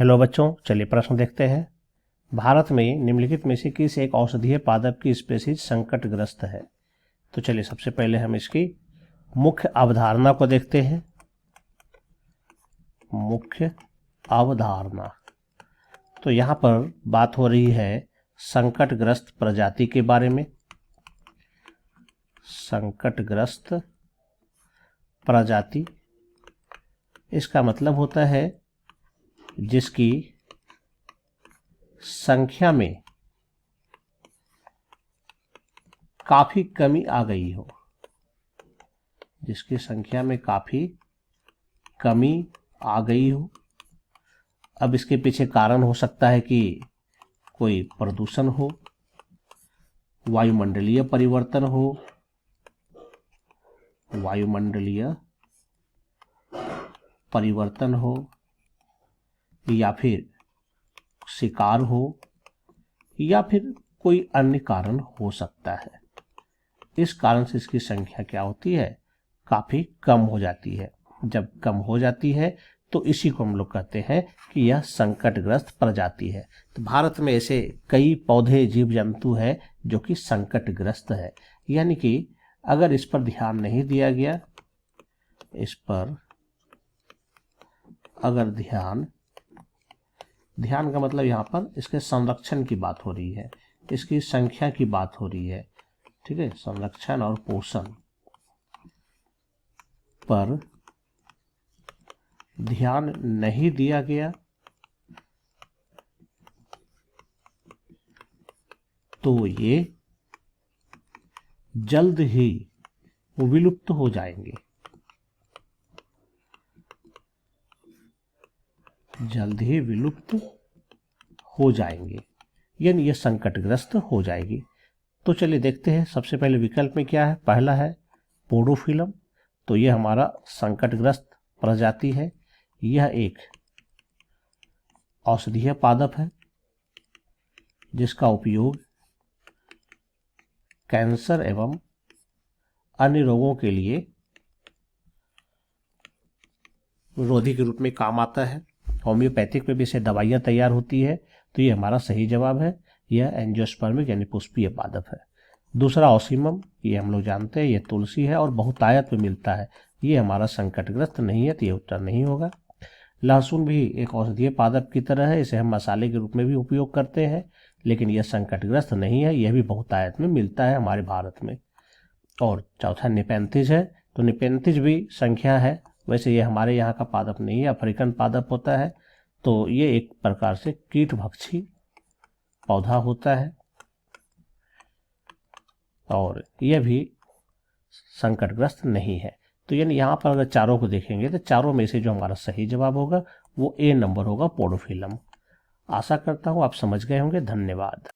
Hello बच्चों, चलिए प्रश्न देखते हैं। भारत में निम्नलिखित में से किस एक औषधीय पादप की स्पीशीज संकटग्रस्त है? तो चलिए सबसे पहले हम इसकी मुख्य अवधारणा को देखते हैं। मुख्य अवधारणा, तो यहाँ पर बात हो रही है संकटग्रस्त प्रजाति के बारे में। संकटग्रस्त प्रजाति, इसका मतलब होता है जिसकी संख्या में काफी कमी आ गई हो। जिसकी संख्या में काफी कमी आ गई हो। अब इसके पीछे कारण हो सकता है कि कोई प्रदूषण हो, वायुमंडलीय परिवर्तन हो, वायुमंडलीय परिवर्तन हो, या फिर शिकार हो, या फिर कोई अन्य कारण हो सकता है। इस कारण से इसकी संख्या क्या होती है, काफी कम हो जाती है। जब कम हो जाती है तो इसी को हम लोग कहते हैं कि यह संकटग्रस्त प्रजाति है। तो भारत में ऐसे कई पौधे जीव जंतु है जो कि संकटग्रस्त है, यानी कि अगर इस पर ध्यान नहीं दिया गया, इस पर अगर ध्यान का मतलब यहाँ पर इसके संरक्षण की बात हो रही है, इसकी संख्या की बात हो रही है, ठीक है। संरक्षण और पोषण पर ध्यान नहीं दिया गया तो ये जल्द ही विलुप्त हो जाएंगे। जल्द ही विलुप्त हो जाएंगे, यानी ये संकटग्रस्त हो जाएगी। तो चलिए देखते हैं सबसे पहले विकल्प में क्या है। पहला है पोडोफिलम, तो ये हमारा संकटग्रस्त प्रजाति है। यह एक औषधीय पादप है जिसका उपयोग कैंसर एवं अन्य रोगों के लिए रोधी के रूप में काम आता है। होम्योपैथिक में भी इसे दवाइयाँ तैयार होती है। तो ये हमारा सही जवाब है। यह एंजियोस्पर्मिक यानी पुष्पीय पादप है। दूसरा ऑसिमम, ये हम लोग जानते हैं, ये तुलसी है और बहुतायत में मिलता है। ये हमारा संकटग्रस्त नहीं है, तो ये उत्तर नहीं होगा। लहसुन भी एक औषधीय पादप की तरह है, इसे हम मसाले के रूप में भी उपयोग करते हैं, लेकिन यह संकटग्रस्त नहीं है, यह भी बहुतायत में मिलता है हमारे भारत में। और चौथा निपेंथिज है, तो निपेंथिज भी संख्या है, वैसे ये हमारे यहाँ का पादप नहीं है, अफ्रीकन पादप होता है। तो ये एक प्रकार से कीटभक्षी पौधा होता है और यह भी संकटग्रस्त नहीं है। तो यानी यहाँ पर अगर चारों को देखेंगे तो चारों में से जो हमारा सही जवाब होगा वो ए नंबर होगा, पोडोफिलम। आशा करता हूँ आप समझ गए होंगे। धन्यवाद।